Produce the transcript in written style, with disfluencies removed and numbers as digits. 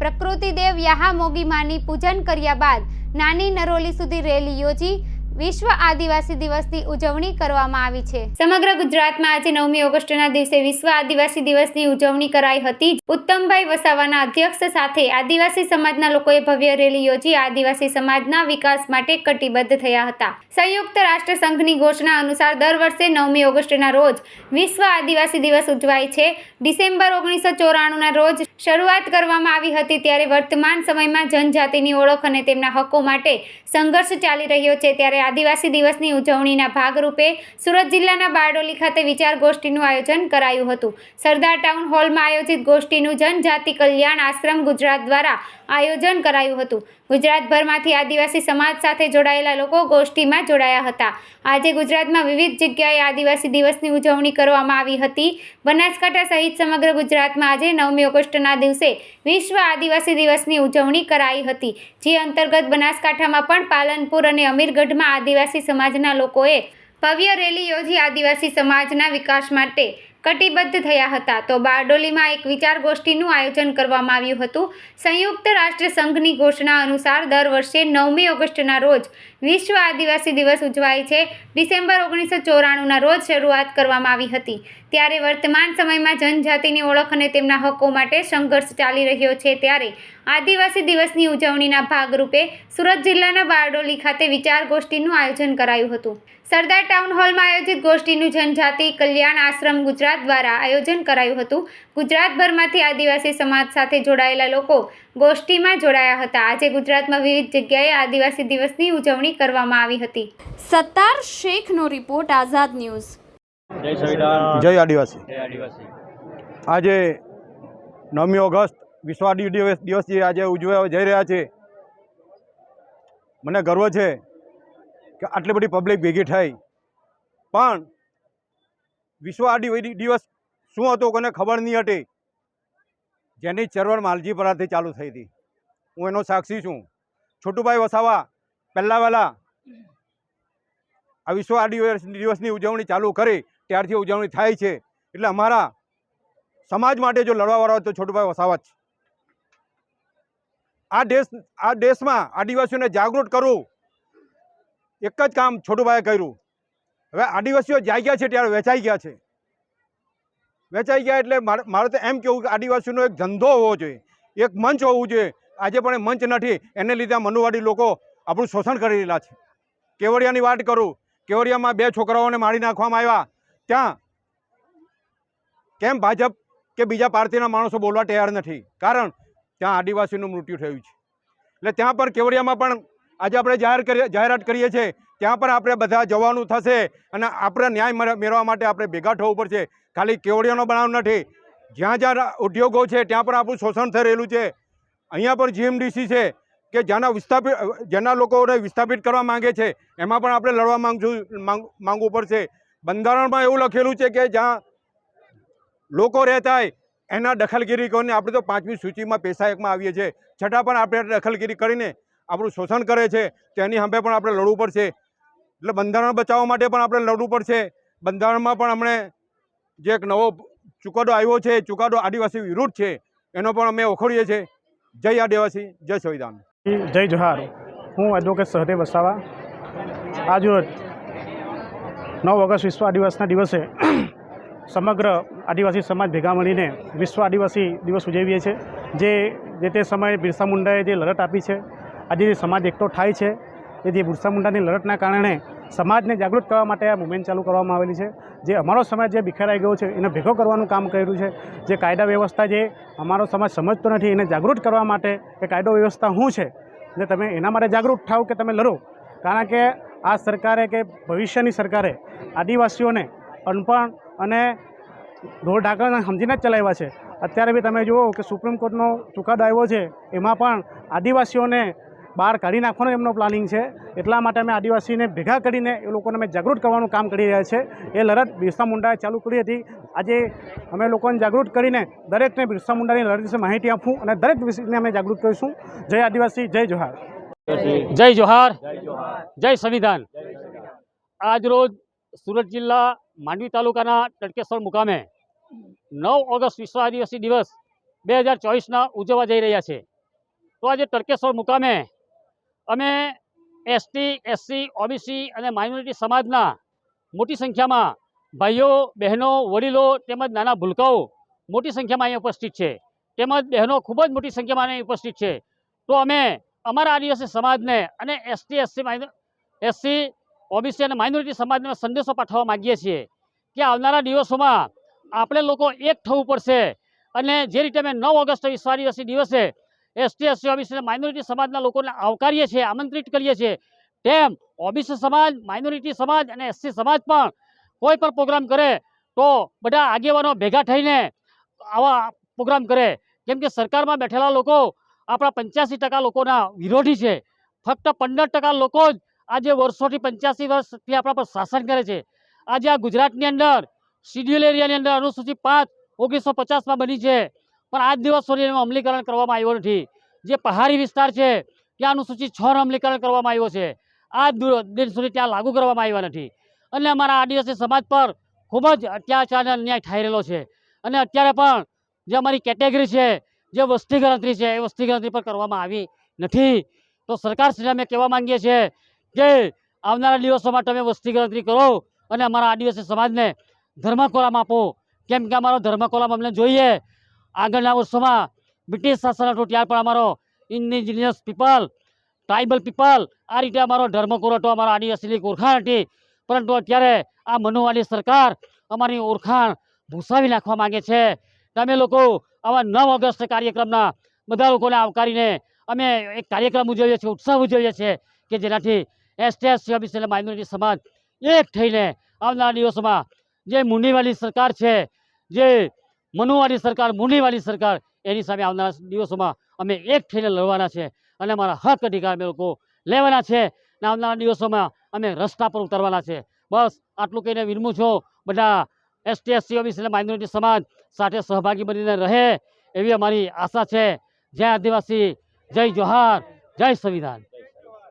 પ્રકૃતિદેવ યાહામોગી માની પૂજન કર્યા બાદ નાની નરોલી સુધી રેલી યોજી વિશ્વ આદિવાસી દિવસની ઉજવણી કરવામાં આવી છે। સમગ્ર ગુજરાતમાં આજે 9મી ઓગસ્ટના દિવસે વિશ્વ આદિવાસી દિવસની ઉજવણી કરાઈ હતી। ઉત્તમભાઈ વસાવાના અધ્યક્ષ સાથે આદિવાસી સમાજના લોકોએ ભવ્ય રેલી યોજી આદિવાસી સમાજના વિકાસ માટે કટિબદ્ધ થયા હતા। સંયુક્ત રાષ્ટ્ર સંઘની ઘોષણા અનુસાર દર વર્ષે 9મી ઓગસ્ટના રોજ વિશ્વ આદિવાસી દિવસ ઉજવાય છે। ડિસેમ્બર 1994ના રોજ શરૂઆત કરવામાં આવી હતી, ત્યારે વર્તમાન સમયમાં જનજાતિની ઓળખ અને તેમના હકો માટે સંઘર્ષ ચાલી રહ્યો છે। ત્યારે આદિવાસી દિવસની ઉજવણીના ભાગરૂપે સુરત જિલ્લાના બારડોલી ખાતે વિચાર ગોષ્ઠીનું આયોજન કરાયું હતું। સરદાર ટાઉન હોલમાં આયોજિત ગોષ્ઠીનું જનજાતિ કલ્યાણ આશ્રમ ગુજરાત દ્વારા આયોજન કરાયું હતું। ગુજરાતભરમાંથી આદિવાસી સમાજ સાથે જોડાયેલા લોકો ગોષ્ઠીમાં જોડાયા હતા। આજે ગુજરાતમાં વિવિધ જગ્યાએ આદિવાસી દિવસની ઉજવણી કરવામાં આવી હતી। બનાસકાંઠા સહિત સમગ્ર ગુજરાતમાં આજે 9મી ઓગસ્ટના દિવસે વિશ્વ આદિવાસી દિવસની ઉજવણી કરાઈ હતી, જે અંતર્ગત બનાસકાંઠામાં પણ પાલનપુર અને અમીરગઢમાં આદિવાસી સમાજના લોકોએ ભવ્ય રેલી યોજી આદિવાસી સમાજના વિકાસ માટે કટિબદ્ધ થયા હતા। તો બારડોલીમાં એક વિચાર ગોષ્ઠીનું આયોજન કરવામાં આવ્યું હતું। સંયુક્ત રાષ્ટ્ર સંઘની ઘોષણા અનુસાર દર વર્ષે 9મી ઓગસ્ટના રોજ વિશ્વ આદિવાસી દિવસ ઉજવાય છે। ડિસેમ્બર 1994ના રોજ શરૂઆત કરવામાં આવી હતી, ત્યારે વર્તમાન સમયમાં જનજાતિની ઓળખ અને તેમના હકો માટે સંઘર્ષ ચાલી રહ્યો છે। ત્યારે આદિવાસી દિવસની ઉજવણીના ભાગરૂપે સુરત જિલ્લાના બારડોલી ખાતે વિચાર ગોષ્ઠીનું આયોજન કરાયું હતું। સરદાર ટાઉન હોલમાં આયોજિત ગોષ્ઠીનું જનજાતિ કલ્યાણ આશ્રમ ગુજરાત દ્વારા આયોજન કરાયું હતું। ગુજરાતભરમાંથી આદિવાસી સમાજ સાથે જોડાયેલા લોકો ગોષ્ઠીમાં જોડાયા હતા। આજે ગુજરાતમાં વિવિધ જગ્યાએ આદિવાસી દિવસની ઉજવણી કરવામાં આવી હતી। સત્તાર શેખનો રિપોર્ટ, આઝાદ ન્યૂઝ। જય સંવિધાન, જય આદિવાસી। જય આદિવાસી। આજે 9મી ઓગસ્ટ વિશ્વ આદિવાસી દિવસ જે આજે ઉજવવા જઈ રહ્યા છે, મને ગર્વ છે કે આટલી બધી પબ્લિક ભેગી થઈ, પણ વિશ્વ આદિવાસી દિવસ શું હતો કોને ખબર નહીં હતી, જેની ચળવળ માલજીપરાથી ચાલુ થઈ હતી। હું એનો સાક્ષી છું। છોટુભાઈ વસાવા પહેલાં વહેલા આ વિશ્વ આદિવાસી દિવસની ઉજવણી ચાલુ કરી ત્યારથી ઉજવણી થાય છે, એટલે અમારા સમાજ માટે જો લડવાવાળા હોય તો છોટુભાઈ વસાવા જ છે। આ દેશમાં આદિવાસીઓને જાગૃત કરવું એક જ કામ છોટુભાઈએ કર્યું। હવે આદિવાસીઓ જાગ્યા છે ત્યારે વેચાઈ ગયા છે। વેચાઈ ગયા એટલે મારે તો એમ કહેવું કે આદિવાસીઓનો એક ધંધો હોવો જોઈએ, એક મંચ હોવું જોઈએ। આજે પણ એ મંચ નથી, એને લીધે મનુવાદી લોકો આપણું શોષણ કરી રહેલા છે। કેવડિયાની વાત કરું, કેવડિયામાં 2 છોકરાઓને મારી નાખવામાં આવ્યા, ત્યાં કેમ ભાજપ કે બીજા પાર્ટીના માણસો બોલવા તૈયાર નથી? કારણ ત્યાં આદિવાસીનું મૃત્યુ થયું છે। એટલે ત્યાં પણ કેવડિયામાં પણ આજે આપણે જાહેરાત કરીએ છીએ, ત્યાં પણ આપણે બધા જવાનું થશે અને આપણે ન્યાય મેળવવા માટે આપણે ભેગા થવું પડશે। ખાલી કેવડિયાનો બનાવ નથી, જ્યાં જ્યાં ઉદ્યોગો છે ત્યાં પણ આપણું શોષણ થઈ રહેલું છે। અહીંયા પણ જીએમડીસી છે કે જેના લોકોને વિસ્થાપિત કરવા માંગે છે, એમાં પણ આપણે લડવા માંગવું પડશે। બંધારણમાં એવું લખેલું છે કે જ્યાં લોકો રહેતા હોય એના દખલગીરી કરીને આપણે તો 5મી સૂચિમાં પેશા એકમાં આવીએ છીએ, છતાં પણ આપણે દખલગીરી કરીને આપણું શોષણ કરે છે, તેની સામે પણ આપણે લડવું પડશે। એટલે બંધારણ બચાવવા માટે પણ આપણે લડવું પડશે। બંધારણમાં પણ હમણે જે એક નવો ચુકાદો આવ્યો છે, ચુકાદો આદિવાસી વિરુદ્ધ છે, એનો પણ અમે ઓખડીએ છીએ। જય આદિવાસી, જય સંવિધાન, જય જોહાર। હું એડવોકેટ સહદેવ વસાવા। આજરોજ 9 ઓગસ્ટ વિશ્વ આદિવાસીના દિવસે સમગ્ર આદિવાસી સમાજ ભેગા મળીને વિશ્વ આદિવાસી દિવસ ઉજવીએ છીએ। જે તે સમયે બિરસા મુંડાએ જે લડત આપી છે, આજે સમાજ એકઠો થાય છે, એ જે બિરસા મુંડાની લડતના કારણે સમાજને જાગૃત કરવા માટે આ મુવમેન્ટ ચાલુ કરવામાં આવેલી છે। જે અમારો સમાજ જે બિખરાઈ ગયો છે એને ભેગો કરવાનું કામ કર્યું છે। જે કાયદા વ્યવસ્થા જે અમારો સમાજ સમજતો નથી, એને જાગૃત કરવા માટે કે કાયદો વ્યવસ્થા શું છે ને તમે એના માટે જાગૃત થાવ કે તમે લડો। કારણ કે આ સરકારે કે ભવિષ્યની સરકારે આદિવાસીઓને અનપણ અને ઢોર ઢાકરને સમજીને જ ચલાવ્યા છે। અત્યારે બી તમે જુઓ કે સુપ્રીમ કોર્ટનો ચુકાદો આવ્યો છે, એમાં પણ આદિવાસીઓને બહાર કાઢી નાખવાનો એમનો પ્લાનિંગ છે। એટલા માટે અમે આદિવાસીને ભેગા કરીને એ લોકોને અમે જાગૃત કરવાનું કામ કરી રહ્યા છે। એ લડત બિરસા મુંડાએ ચાલુ કરી હતી। આજે અમે લોકોને જાગૃત કરીને દરેકને બિરસા મુંડાની લડત વિશે માહિતી આપવું અને દરેક વિષયને અમે જાગૃત કરીશું। જય આદિવાસી, જય જોહાર। જય જોહાર, જય સંવિધાન। આજરોજ સુરત જિલ્લા માંડવી તાલુકાના તડકેશ્વર મુકામે 9 ઓગસ્ટ વિશ્વ આદિવાસી દિવસ 2024ના ઉજવવા જઈ રહ્યા છે। તો આજે તડકેશ્વર મુકામે અમે એસટી એસસી ઓબીસી અને માઇનોરિટી સમાજના મોટી સંખ્યામાં ભાઈઓ બહેનો વડીલો તેમજ નાના ભૂલકાઓ મોટી સંખ્યામાં અહીં ઉપસ્થિત છે, તેમજ બહેનો ખૂબ જ મોટી સંખ્યામાં અહીં ઉપસ્થિત છે. તો અમે અમારા આદિવાસી સમાજને અને એસસી ઓબીસી અને માઇનોરિટી સમાજને સંદેશો પાઠવવા માગીએ છીએ કે આવનારા દિવસોમાં આપણે લોકો એક થવું પડશે અને જે રીતે અમે 9 ઓગસ્ટ વિશ્વ આદિવાસી દિવસે એસટી એસસી ઓબીસી અને માઇનોરિટી સમાજના લોકોને આવકારીએ છીએ, આમંત્રિત કરીએ છીએ, તેમ ઓબીસી સમાજ, માઇનોરિટી સમાજ અને એસસી સમાજ પણ કોઈ પણ પ્રોગ્રામ કરે તો બધા આગેવાનો ભેગા થઈને આવા પ્રોગ્રામ કરે. કેમ કે સરકારમાં બેઠેલા લોકો આપણા 85% લોકોના વિરોધી છે. ફક્ત 15% લોકો જ આજે વર્ષોથી 85 વર્ષથી આપણા પર શાસન કરે છે. આજે આ ગુજરાતની અંદર શિડ્યુલ એરિયાની અંદર અનુસૂચિ 5 1950માં બની છે, પણ આજ દિવસ સુધી એનું અમલીકરણ કરવામાં આવ્યું નથી. જે પહાડી વિસ્તાર છે ત્યાં અનુસૂચિ 6નું અમલીકરણ કરવામાં આવ્યું છે, આજ દિન સુધી ત્યાં લાગુ કરવામાં આવ્યા નથી. અને અમારા આદિવાસી સમાજ પર ખૂબ જ અત્યાચાર અને અન્યાય થઈ રહેલો છે. અને અત્યારે પણ જે અમારી કેટેગરી છે, જે વસ્તી ગણતરી છે, એ વસ્તી ગણતરી પણ કરવામાં આવી નથી. તો સરકારશ્રીને અમે કહેવા માંગીએ છીએ કે આવનારા દિવસોમાં તમે વસ્તી ગણતરી કરો અને અમારા આદિવાસી સમાજને ધર્મકોલામ આપો. કેમ કે અમારો ધર્મકોલામ અમને જોઈએ. આગળના વર્ષોમાં બ્રિટિશ શાસન હતું ત્યાર પણ અમારો ઇન્ડિજિનિયસ પીપલ, ટ્રાઇબલ પીપલ, આ રીતે અમારો ધર્મકોલ હતો, અમારા આદિવાસીની ઓળખાણ હતી. પરંતુ અત્યારે આ મનુવાદી સરકાર અમારી ઓળખાણ ભૂસાવી નાખવા માગે છે. તમે લોકો આવા 9 ઓગસ્ટ કાર્યક્રમના બધા લોકોને આવકારીને અમે એક કાર્યક્રમ ઉજવીએ છીએ, ઉત્સવ ઉજવીએ છીએ કે જેનાથી એસટી એસસી ઓબીસી અને માઇનોરિટી સમાજ એક થઈને આવનારા દિવસોમાં જે મુંડીવાળી સરકાર છે, જે મનુવાદી સરકાર, મુંડીવાળી સરકાર, એની સામે આવનારા દિવસોમાં અમે એક થઈને લડવાના છે અને અમારા હક અધિકાર અમે લોકો લેવાના છે. અને આવનારા દિવસોમાં અમે રસ્તા પર ઉતરવાના છે. બસ આટલું કહીને વિરમું છું. બધા એસટી એસસી ઓબીસી અને માઇનોરિટી સમાજ સાથે સહભાગી બનીને રહે એવી અમારી આશા છે. જય આદિવાસી, જય જોહાર, જય સંવિધાન.